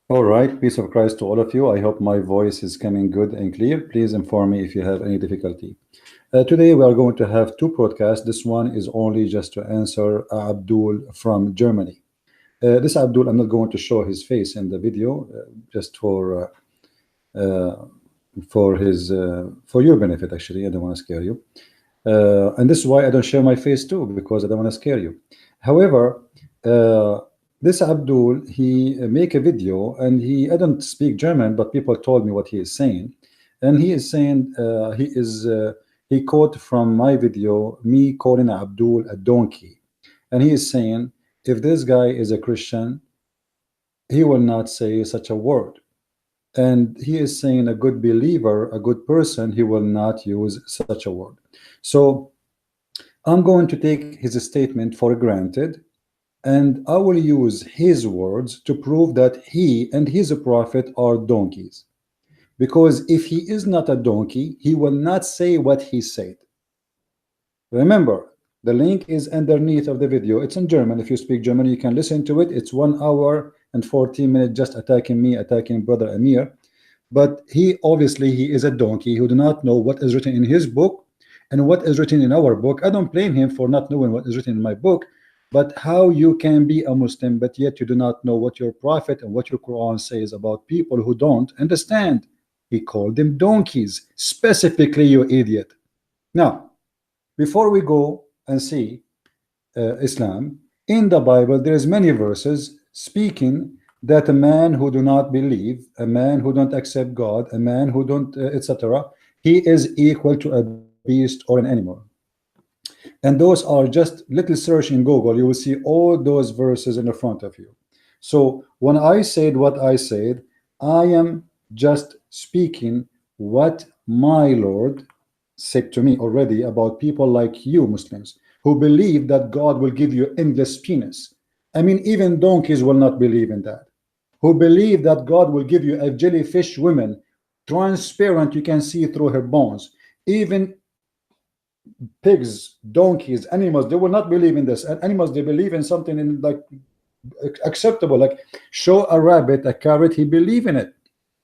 All right, peace of Christ to all of you. I hope my voice is coming good and clear. Please inform me if you have any difficulty. Today we are going to have two podcasts. This one is only just to answer Abdul from Germany. This Abdul, I'm not going to show his face in the video, just for his for your benefit. Actually, I don't want to scare you, and this is why I don't share my face too, because I don't want to scare you. However, uh, this Abdul, he make a video, and I don't speak German, but people told me what he is saying, and he is saying he quote from my video me calling Abdul a donkey, and he is saying if this guy is a Christian, he will not say such a word. And he is saying a good believer, a good person, he will not use such a word. So I'm going to take his statement for granted, and I will use his words to prove that he and his prophet are donkeys. Because if he is not a donkey, he will not say what he said. Remember, the link is underneath of the video. It's in German. If you speak German, you can listen to it. It's 1 hour and 14 minutes just attacking me, attacking brother Amir. But he obviously he is a donkey who do not know what is written in his book and what is written in our book. I don't blame him for not knowing what is written in my book, but how you can be a Muslim but yet you do not know what your prophet and what your Quran says about people who don't understand. He called them donkeys, specifically, you idiot. Now, before we go and see Islam, in the Bible there is many verses speaking that a man who do not believe, a man who don't accept God, a man who don't etc., he is equal to a beast or an animal. And those are just little search in Google, you will see all those verses in the front of you. So when I said what I said, I am just speaking what my Lord said to me already about people like you Muslims who believe that God will give you endless penis. I mean, even donkeys will not believe in that. Who believe that God will give you a jellyfish woman, transparent, you can see through her bones. Even pigs, donkeys, animals, they will not believe in this. And animals, they believe in something in like acceptable, like show a rabbit a carrot, he believe in it.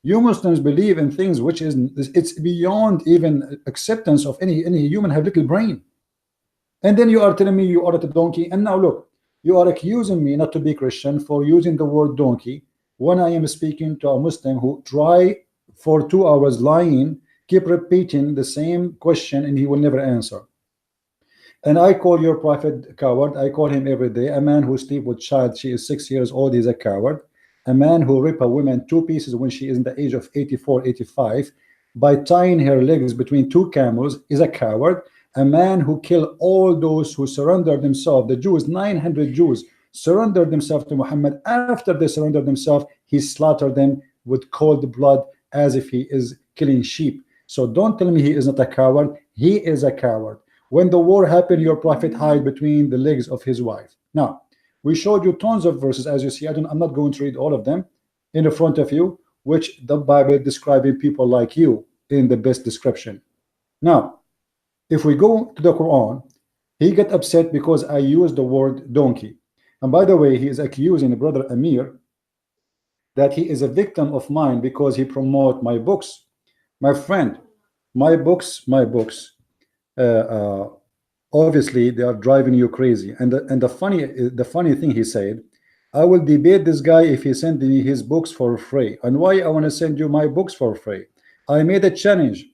You Muslims believe in things which is it's beyond even acceptance of any human have little brain. And then you are telling me you are at a donkey. And now look, you are accusing me not to be Christian for using the word donkey when I am speaking to a Muslim who try for 2 hours lying, keep repeating the same question, and he will never answer. And I call your prophet a coward. I call him every day. A man who sleep with child, she is 6 years old, he's a coward. A man who rip a woman two pieces when she is in the age of 84, 85 by tying her legs between two camels is a coward. A man who killed all those who surrendered themselves, the Jews, 900 Jews surrendered themselves to Muhammad. After they surrendered themselves, he slaughtered them with cold blood as if he is killing sheep. So don't tell me he is not a coward. He is a coward. When the war happened, your prophet hid between the legs of his wife. Now, we showed you tons of verses, as you see. I'm not going to read all of them in the front of you, which the Bible describing people like you in the best description. Now, if we go to the Quran, he get upset because I used the word donkey. And by the way, he is accusing brother Amir that he is a victim of mine because he promote my books. My friend, my books, uh, uh, obviously they are driving you crazy. And the funny thing he said, I will debate this guy if he sent me his books for free. And why I want to send you my books for free? I made a challenge.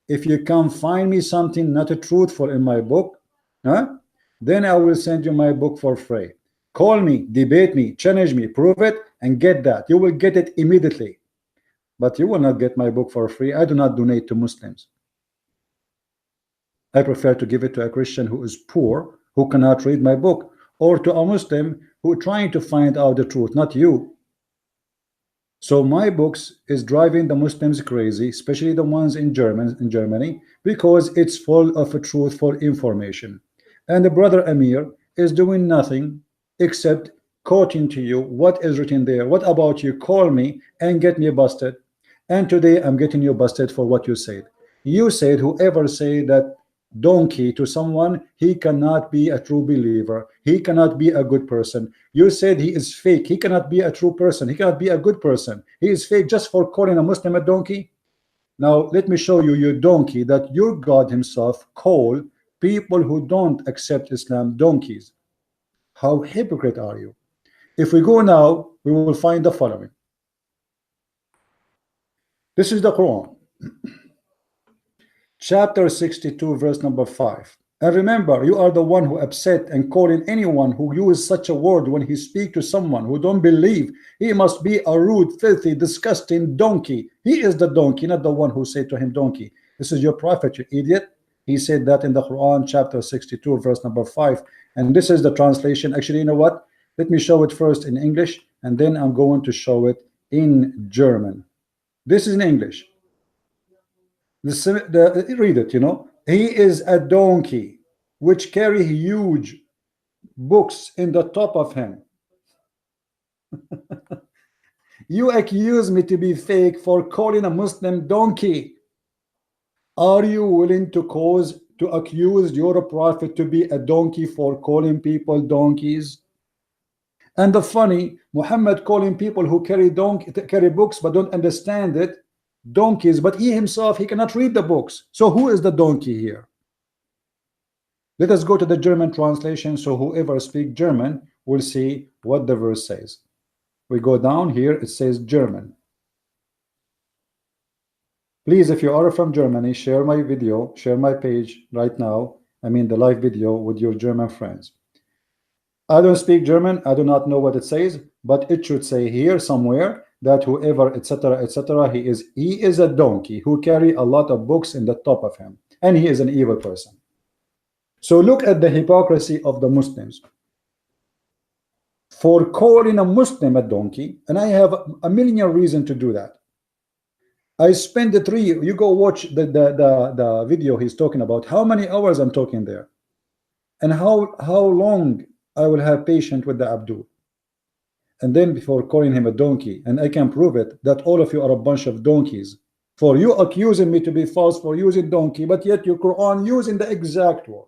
If you can find me something not truthful in my book, then I will send you my book for free. Call me, debate me, challenge me, prove it, and get that. You will get it immediately. But you will not get my book for free. I do not donate to Muslims. I prefer to give it to a Christian who is poor, who cannot read my book, or to a Muslim who trying to find out the truth, not you. So my books is driving the Muslims crazy, especially the ones in Germany, because it's full of truthful information. And the brother Amir is doing nothing except quoting to you what is written there. What about you? Call me and get me busted. And today I'm getting you busted for what you said. You said whoever say that donkey to someone, he cannot be a true believer. He cannot be a good person. You said he is fake. He cannot be a true person. He cannot be a good person. He is fake just for calling a Muslim a donkey. Now let me show you, you donkey, that your God himself call people who don't accept Islam donkeys. How hypocrite are you? If we go now, we will find the following. This is the Quran, chapter 62, verse number 5. And remember, you are the one who upset and calling anyone who uses such a word when he speak to someone who don't believe. He must be a rude, filthy, disgusting donkey. He is the donkey, not the one who said to him donkey. This is your prophet, you idiot. He said that in the Quran, chapter 62, verse number 5. And this is the translation. Actually, you know what? Let me show it first in English, and then I'm going to show it in German. This is in English. Read it, you know. He is a donkey which carry huge books in the top of him. You accuse me to be fake for calling a Muslim donkey. Are you willing to accuse your prophet to be a donkey for calling people donkeys? And the funny, Muhammad calling people who carry books but don't understand it donkeys, but he himself, he cannot read the books. So who is the donkey here? Let us go to the German translation, so whoever speaks German will see what the verse says. We go down here, it says German. Please, if you are from Germany, share my video, share my page right now, I mean the live video, with your German friends. I don't speak German, I do not know what it says, but it should say here somewhere that whoever, etc., etc., he is a donkey who carry a lot of books in the top of him, and he is an evil person. So look at the hypocrisy of the Muslims for calling a Muslim a donkey, and I have a million reasons to do that. I spend you go watch the video he's talking about, how many hours I'm talking there, and how long I will have patience with the Abdul. And then before calling him a donkey, and I can prove it, that all of you are a bunch of donkeys. For you accusing me to be false for using donkey, but yet your Quran using the exact word.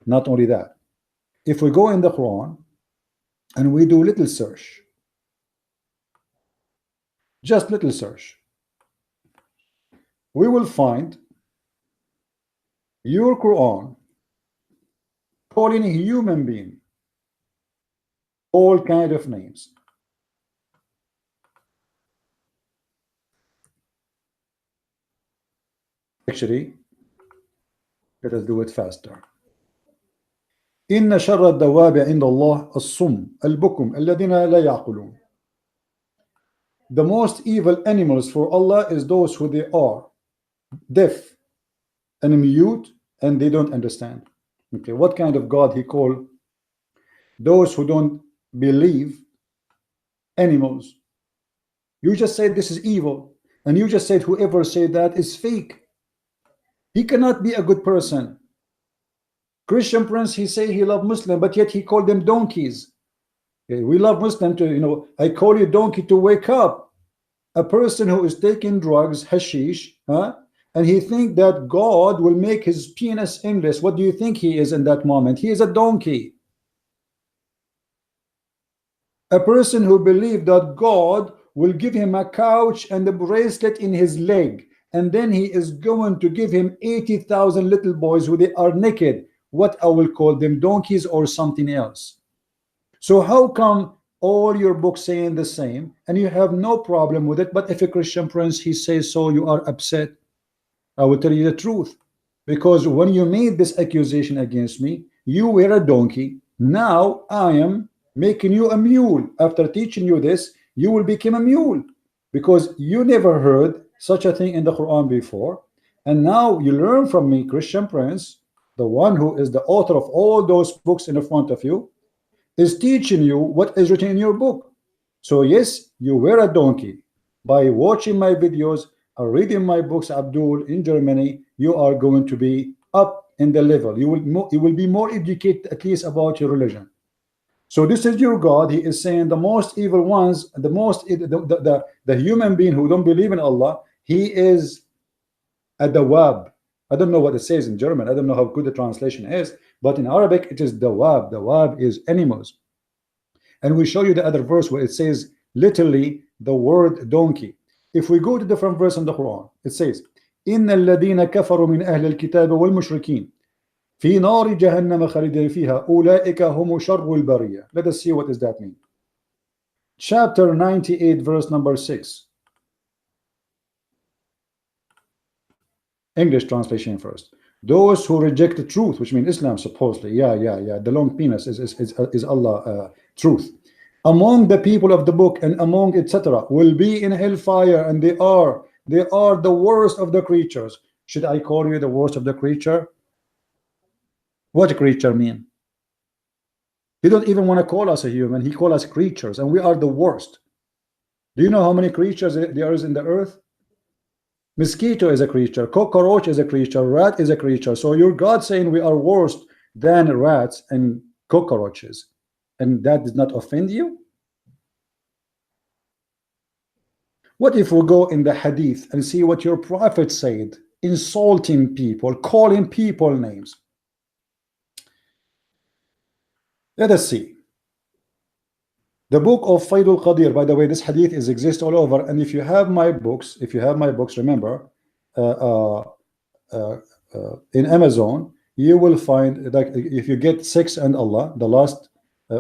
Not only that, if we go in the Quran and we do little search, just little search, we will find your Quran calling a human being all kind of names. Actually, let us do it faster. إن شر الدواب عند الله الصم البكم الذين لا يعقلون. The most evil animals for Allah is those who they are deaf and mute and they don't understand. Okay, what kind of God he call those who don't believe animals? You just said this is evil, and you just said whoever said that is fake. He cannot be a good person. Christian Prince, he say he love Muslim, but yet he called them donkeys. Okay, we love Muslim to, you know, I call you donkey to wake up. A person who is taking drugs, hashish, and he think that God will make his penis endless. What do you think he is in that moment? He is a donkey. A person who believed that God will give him a couch and a bracelet in his leg, and then he is going to give him 80,000 little boys who they are naked. What I will call them donkeys or something else. So how come all your books saying the same and you have no problem with it, but if a Christian Prince he says so, you are upset? I will tell you the truth, because when you made this accusation against me, you were a donkey. Now I am making you a mule. After teaching you this, you will become a mule, because you never heard such a thing in the Quran before, and now you learn from me, Christian Prince, the one who is the author of all those books in front of you, is teaching you what is written in your book. So yes, you were a donkey. By watching my videos or reading my books, Abdul, in Germany, you are going to be up in the level. You will be more educated, at least, about your religion. So this is your God. He is saying the most evil ones, the human being who don't believe in Allah, he is a dawab. I don't know what it says in German. I don't know how good the translation is, but in Arabic it is dawab. Dawab is animals. And we show you the other verse where it says literally the word donkey. If we go to different verse in the Quran, it says إن الذين كفروا من أهل الكتاب والمشركين في نار جهنم خالدين فيها أولئك هم شر البرية. Let us see what does that mean. Chapter 98 verse number 6. English translation first. Those who reject the truth, which means Islam supposedly, the long penis is Allah truth, among the people of the book and among etc. will be in hellfire, and they are the worst of the creatures. Should I call you the worst of the creature? What creature mean? He don't even want to call us a human. He call us creatures, and we are the worst. Do you know how many creatures there is in the earth? Mosquito is a creature, cockroach is a creature, rat is a creature. So your God saying we are worse than rats and cockroaches, and that does not offend you? What if we go in the hadith and see what your prophet said, insulting people, calling people names? Let us see. The book of Faidul Qadir, by the way, this hadith exists all over. And if you have my books, remember, in Amazon, you will find that if you get 6 and Allah, the last,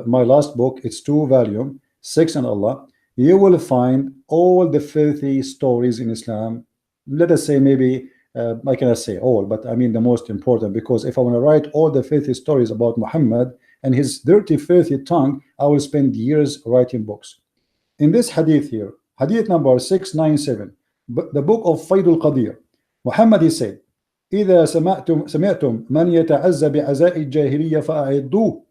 my last book, it's 2 volume, 6 and Allah, you will find all the filthy stories in Islam. Let us say maybe, I cannot say all, but I mean the most important, because if I want to write all the filthy stories about Muhammad and his dirty, filthy tongue, I will spend years writing books. In this hadith here, hadith number 697, the book of Faidul Qadir, Muhammad, he said, إذا سمعتم من يتعزى بعزاء الجاهلية فأعدوه.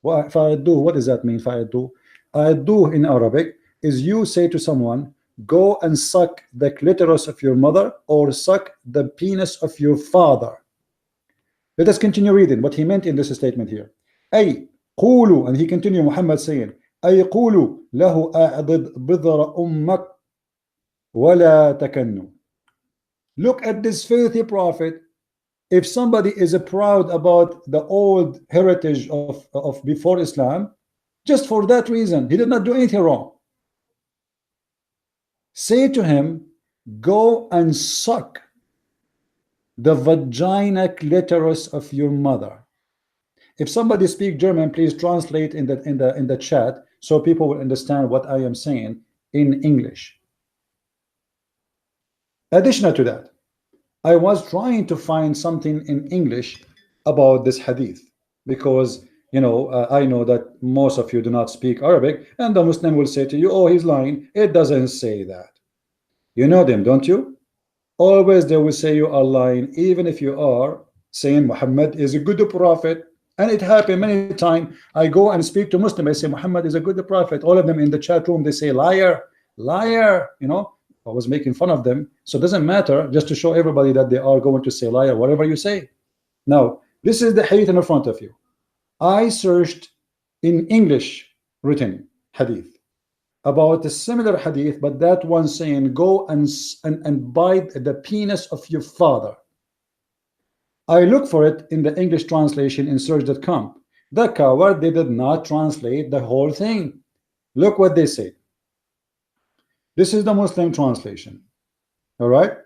What does that mean? فأعدوه in Arabic is you say to someone, go and suck the clitoris of your mother or suck the penis of your father. Let us continue reading what he meant in this statement here. أي قولوا, and he continued, Muhammad saying, أي قولوا له أعضد بذر أمك ولا تكنوا. Look at this filthy prophet. If somebody is proud about the old heritage of before Islam, just for that reason, he did not do anything wrong. Say to him, go and suck the vagina clitoris of your mother. If somebody speaks German, please translate in the chat so people will understand what I am saying in English. Additional to that, I was trying to find something in English about this hadith, because I know that most of you do not speak Arabic, and the Muslim will say to you, oh, he's lying, it doesn't say that. You know them, don't you? Always they will say you are lying, even if you are saying Muhammad is a good prophet. And it happened many times. I go and speak to Muslim, I say Muhammad is a good prophet. All of them in the chat room, they say liar, liar. I was making fun of them. So it doesn't matter, just to show everybody that they are going to say liar, whatever you say. Now, this is the hadith in front of you. I searched in English written hadith about a similar hadith, but that one saying go and bite the penis of your father. I look for it in the English translation in search.com. The coward, they did not translate the whole thing. Look what they say. This is the Muslim translation. All right.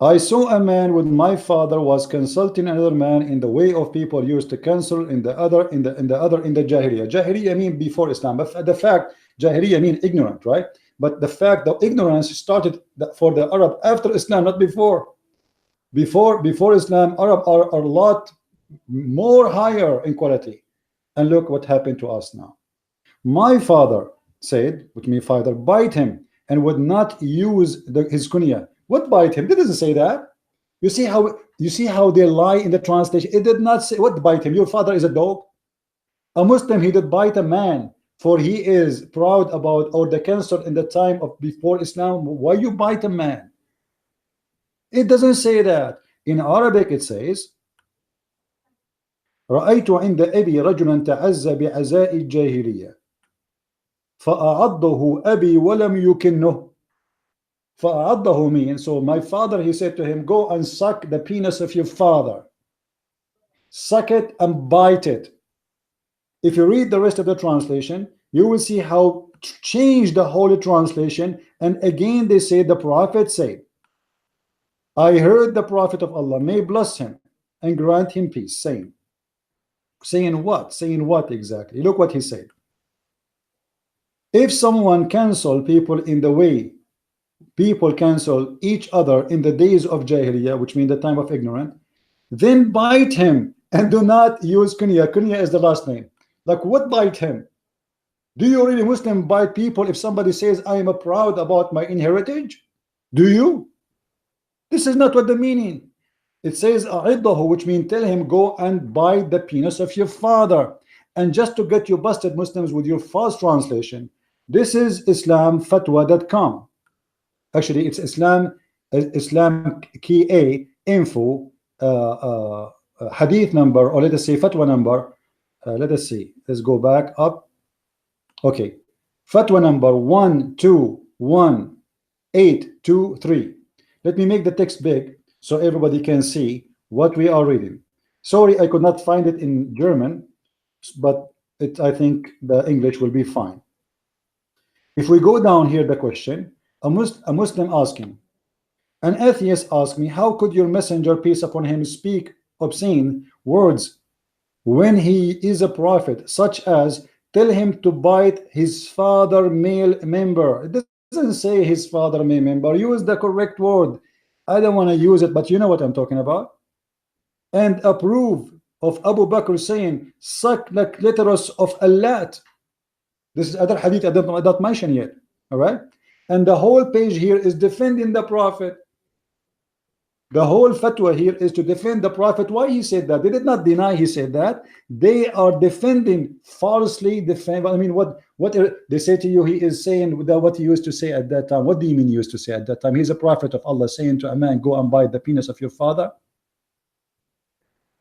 I saw a man with my father was consulting another man in the way of people used to counsel in the Jahiliyyah. Jahiliyyah mean before Islam, but the fact Jahiliyyah mean ignorant, right? But the fact that ignorance started for the Arab after Islam, not before. Before Islam, Arab are a lot more higher in quality. And look what happened to us now. My father said, which means father, bite him and would not use his kunya. What bite him? It doesn't say that. You see how they lie in the translation. It did not say what bite him. Your father is a dog. A Muslim, he did bite a man, for he is proud about or the cancer in the time of before Islam. Why you bite a man? It doesn't say that. In Arabic it says رأيت عند أبي رجلا تعزى بعزاء الجاهلية فأعضه أبي ولم يكنه. فَأَعَضَّهُ means, so my father, he said to him, go and suck the penis of your father. Suck it and bite it. If you read the rest of the translation, you will see how change the Holy Translation. And again they say, the Prophet said, I heard the Prophet of Allah, may bless him and grant him peace, saying what? Saying what exactly? Look what he said. If someone cancel people in the way people cancel each other in the days of Jahiliyyah, which means the time of ignorance, then bite him and do not use kunya. Kunya is the last name. Like what bite him? Do you really Muslim bite people if somebody says I am proud about my inheritance? Do you? This is not what the meaning. It says a'iddahu, which means tell him go and bite the penis of your father. And just to get you busted Muslims with your false translation, this is islamfatwa.com. Actually it's Islam key A info hadith number, or let us say fatwa number. Let us see, let's go back up. Okay, fatwa number 121823. Let me make the text big so everybody can see what we are reading. Sorry, I could not find it in German, but I think the English will be fine. If we go down here, the question, a Muslim asking, an atheist asked me, how could your messenger, peace upon him, speak obscene words when he is a prophet, such as tell him to bite his father male member? It doesn't say his father male member. Use the correct word. I don't want to use it, but you know what I'm talking about. And approve of Abu Bakr saying, suck the clitoris of Allat. This is other hadith I don't mention yet. All right. And the whole page here is defending the Prophet. The whole fatwa here is to defend the Prophet. Why he said that? They did not deny he said that. They are defending, falsely defend. I mean, what they say to you, he is saying what he used to say at that time. What do you mean he used to say at that time? He's a prophet of Allah saying to a man, go and bite the penis of your father.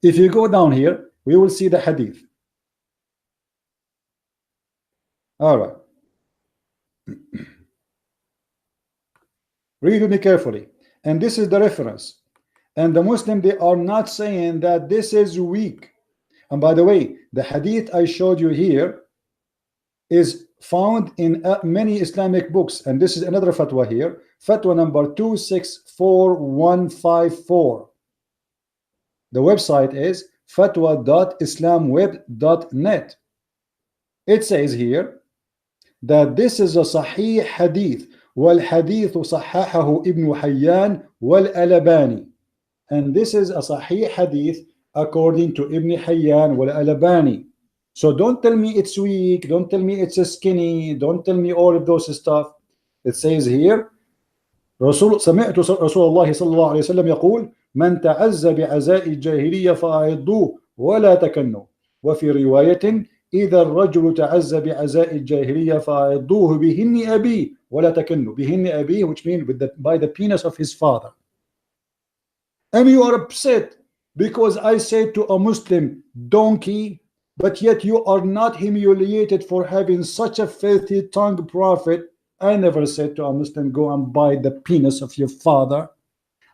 If you go down here, we will see the hadith. All right. Read with me carefully. And this is the reference. And the Muslim, they are not saying that this is weak. And by the way, the hadith I showed you here is found in many Islamic books. And this is another fatwa here. Fatwa number 264154. The website is fatwa.islamweb.net. It says here that this is a sahih hadith. والحديث صححه ابن حيان والألباني. And this is a sahih hadith according to Ibn Hayyan wal-Albani. So don't tell me it's weak, don't tell me it's skinny, don't tell me all of those stuff. It says here, سمعت رسول الله صلى الله عليه وسلم يقول من تعز بعزاء الجاهلية فأعضوه ولا تكنوا. وفي رواية إذا الرجل تعز بعزاء الجاهلية فأعضوه بهن أبيه ولا تكنوا. بهن أبيه, which means by the penis of his father. And you are upset because I said to a Muslim donkey, but yet you are not humiliated for having such a filthy tongue prophet. I never said to a Muslim go and bite the penis of your father.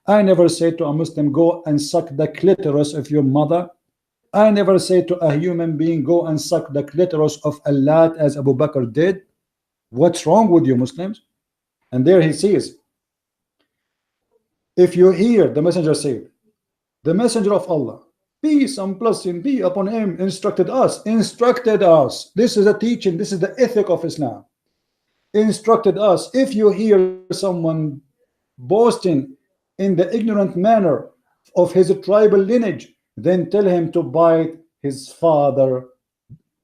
I never said to a Muslim go and suck the clitoris of your mother. I never said to a human being go and suck the clitoris of Allat as Abu Bakr did. What's wrong with you Muslims? And there he says, if you hear, the messenger said, the messenger of Allah, peace and blessing be upon him, instructed us. This is a teaching, this is the ethic of Islam. Instructed us, if you hear someone boasting in the ignorant manner of his tribal lineage, then tell him to bite his father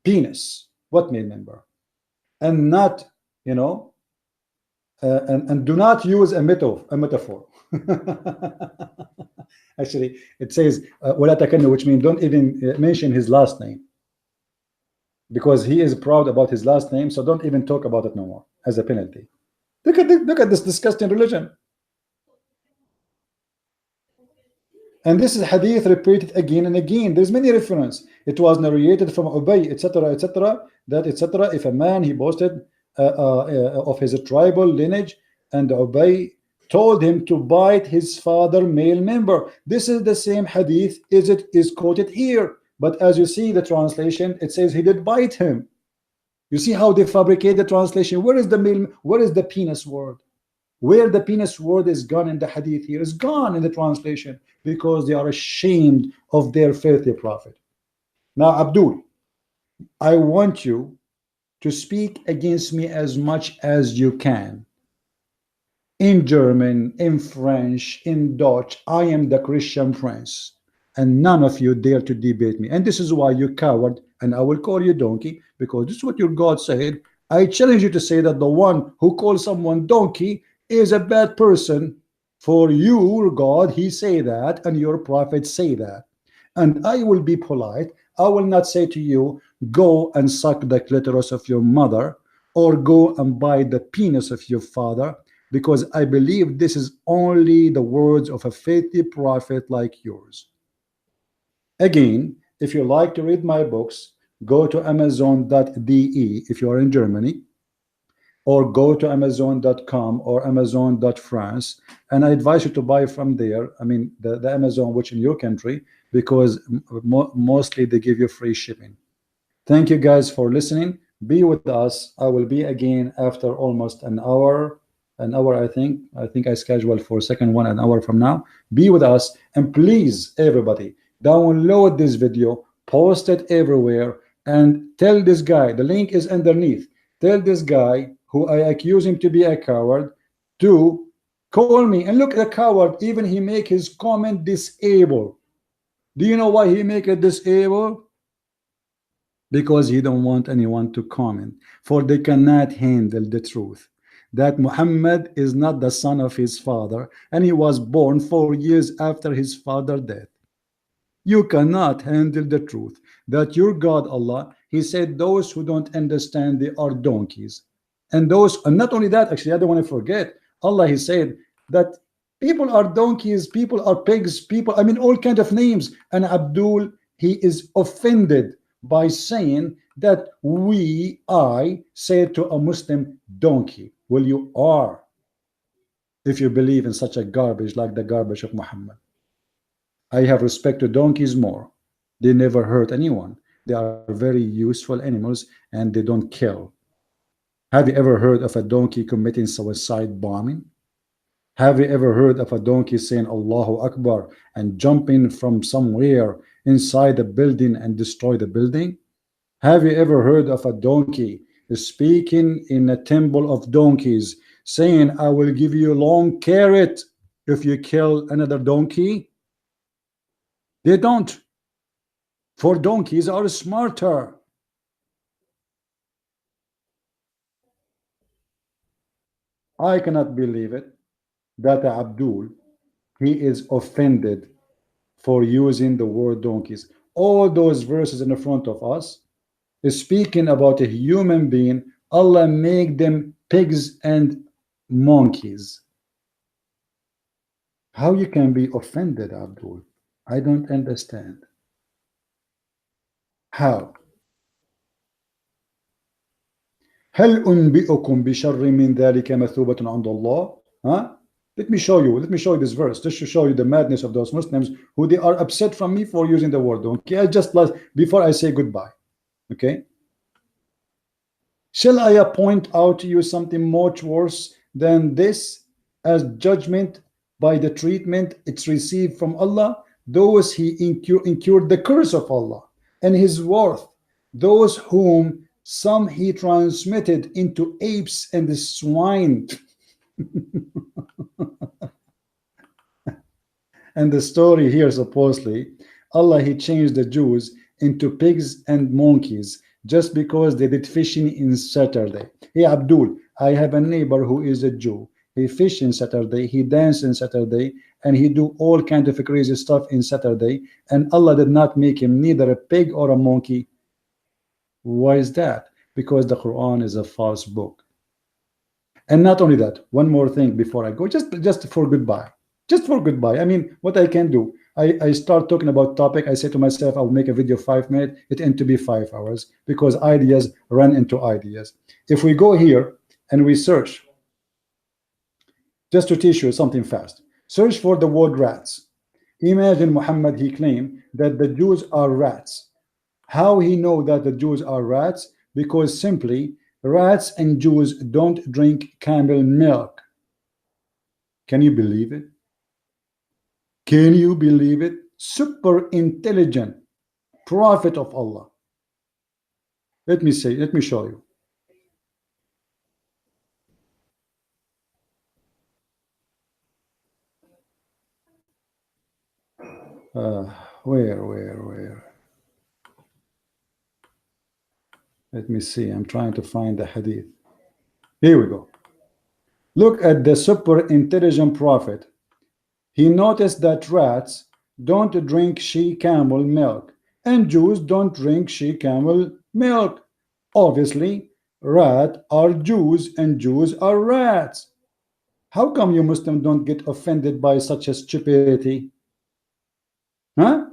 penis. What may member? And not, you know, and do not use a metaphor. Actually, it says ولا تكنوا, which means don't even mention his last name, because he is proud about his last name. So don't even talk about it no more as a penalty. Look at this disgusting religion. And this is hadith repeated again and again. There's many reference. It was narrated from Ubay, etc., etc., that etc. If a man he boasted of his tribal lineage, and Ubay told him to bite his father male member. This is the same hadith is it is quoted here, but as you see the translation, it says he did bite him. You see how they fabricate the translation. Where is the male, where is the penis word? Where the penis word is gone in the hadith here is gone in the translation, because they are ashamed of their filthy prophet. Now Abdul, I want you to speak against me as much as you can, in German, in French, in Dutch. I am the Christian prince, and none of you dare to debate me. And this is why you coward, and I will call you donkey, because this is what your God said. I challenge you to say that the one who calls someone donkey is a bad person. For you, God, he say that, and your prophets say that. And I will be polite. I will not say to you, go and suck the clitoris of your mother, or go and bite the penis of your father, because I believe this is only the words of a faithful prophet like yours. Again, if you like to read my books, go to amazon.de if you are in Germany, or go to amazon.com or amazon.france, and I advise you to buy from there. I mean, the Amazon which in your country, because mostly they give you free shipping. Thank you guys for listening. Be with us. I will be again after almost an hour. An hour, I think I scheduled for second one an hour from now. Be with us, and please, everybody, download this video, post it everywhere, and tell this guy, the link is underneath, tell this guy who I accuse him to be a coward to call me. And look at the coward, even he make his comment disabled. Do you know why he make it disabled? Because he don't want anyone to comment, for they cannot handle the truth that Muhammad is not the son of his father, and he was born 4 years after his father's death. You cannot handle the truth that your God Allah, he said those who don't understand, they are donkeys. And those, and not only that, actually I don't want to forget, Allah, he said that people are donkeys, people are pigs, people, I mean all kind of names. And Abdul, he is offended by saying that I said to a Muslim donkey. Well, you are, if you believe in such a garbage like the garbage of Muhammad. I have respect to donkeys more. They never hurt anyone. They are very useful animals, and they don't kill. Have you ever heard of a donkey committing suicide bombing? Have you ever heard of a donkey saying Allahu Akbar and jumping from somewhere inside the building and destroy the building? Have you ever heard of a donkey speaking in a temple of donkeys saying, I will give you a long carrot if you kill another donkey? They don't. For donkeys are smarter. I cannot believe it that Abdul, he is offended for using the word donkeys. All those verses in the front of us is speaking about a human being. Allah make them pigs and monkeys. How you can be offended, Abdul? I don't understand. How? هل أنبئكم بشر من ذلك مثوبة عند الله? Huh? Let me show you this verse just to show you the madness of those Muslims who they are upset from me for using the word donkey. I just last before I say goodbye. Okay. Shall I point out to you something much worse than this as judgment by the treatment it's received from Allah? Those he incurred the curse of Allah and his wrath, those whom some he transmitted into apes and swine. And the story here, supposedly, Allah, he changed the Jews into pigs and monkeys just because they did fishing in Saturday. Hey, Abdul, I have a neighbor who is a Jew. He fish in Saturday, he dance in Saturday, and he do all kind of crazy stuff in Saturday, and Allah did not make him neither a pig or a monkey. Why is that? Because the Quran is a false book. And not only that, one more thing before I go, just for goodbye. Just for goodbye. I mean, what I can do, I start talking about topic, I say to myself, I'll make a video 5 minutes, it end to be 5 hours, because ideas run into ideas. If we go here and we search Just to teach you something fast. Search for the word rats. Imagine Muhammad, he claimed that the Jews are rats. How he know that the Jews are rats? Because simply rats and Jews don't drink camel milk. Can you believe it? Can you believe it? Super intelligent prophet of Allah. Let me show you. Where? Let me see. I'm trying to find the hadith. Here we go. Look at the super intelligent prophet. He noticed that rats don't drink she camel milk and Jews don't drink she camel milk. Obviously, rat are Jews and Jews are rats. How come you Muslims don't get offended by such a stupidity? Huh?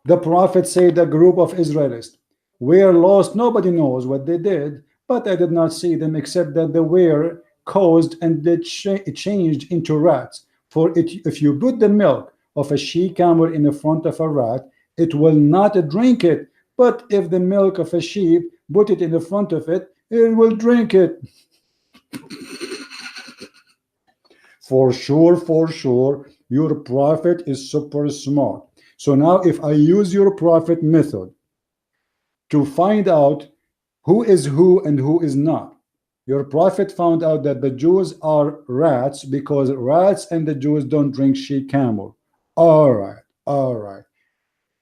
The prophet said a group of Israelites were lost. Nobody knows what they did, but I did not see them except that they were caused and they changed into rats. For if you put the milk of a she camel in the front of a rat, it will not drink it. But if the milk of a sheep, put it in the front of it, it will drink it. For sure, your prophet is super smart. So now if I use your prophet method to find out who is who and who is not, your prophet found out that the Jews are rats because rats and the Jews don't drink she camel. All right.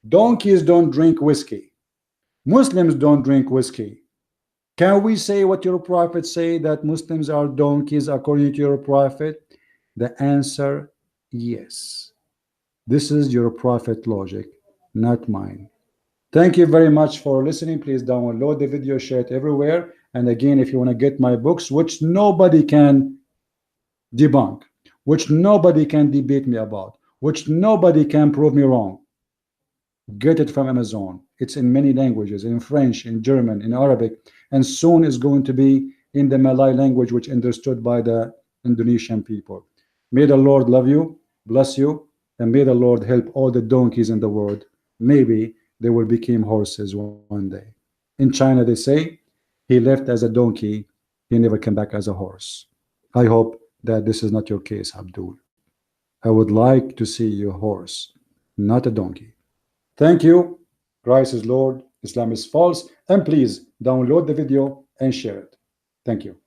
Donkeys don't drink whiskey. Muslims don't drink whiskey. Can we say what your prophet say, that Muslims are donkeys according to your prophet? The answer, yes. This is your prophet logic, not mine. Thank you very much for listening. Please download the video, share it everywhere. And again, if you want to get my books, which nobody can debunk, which nobody can debate me about, which nobody can prove me wrong, get it from Amazon. It's in many languages, in French, in German, in Arabic, and soon is going to be in the Malay language, which understood by the Indonesian people. May the Lord love you, bless you, and may the Lord help all the donkeys in the world. Maybe they will become horses one day. In China, they say he left as a donkey, he never came back as a horse. I hope that this is not your case, Abdul. I would like to see you a horse, not a donkey. Thank you. Christ is Lord, Islam is false, and please download the video and share it. Thank you.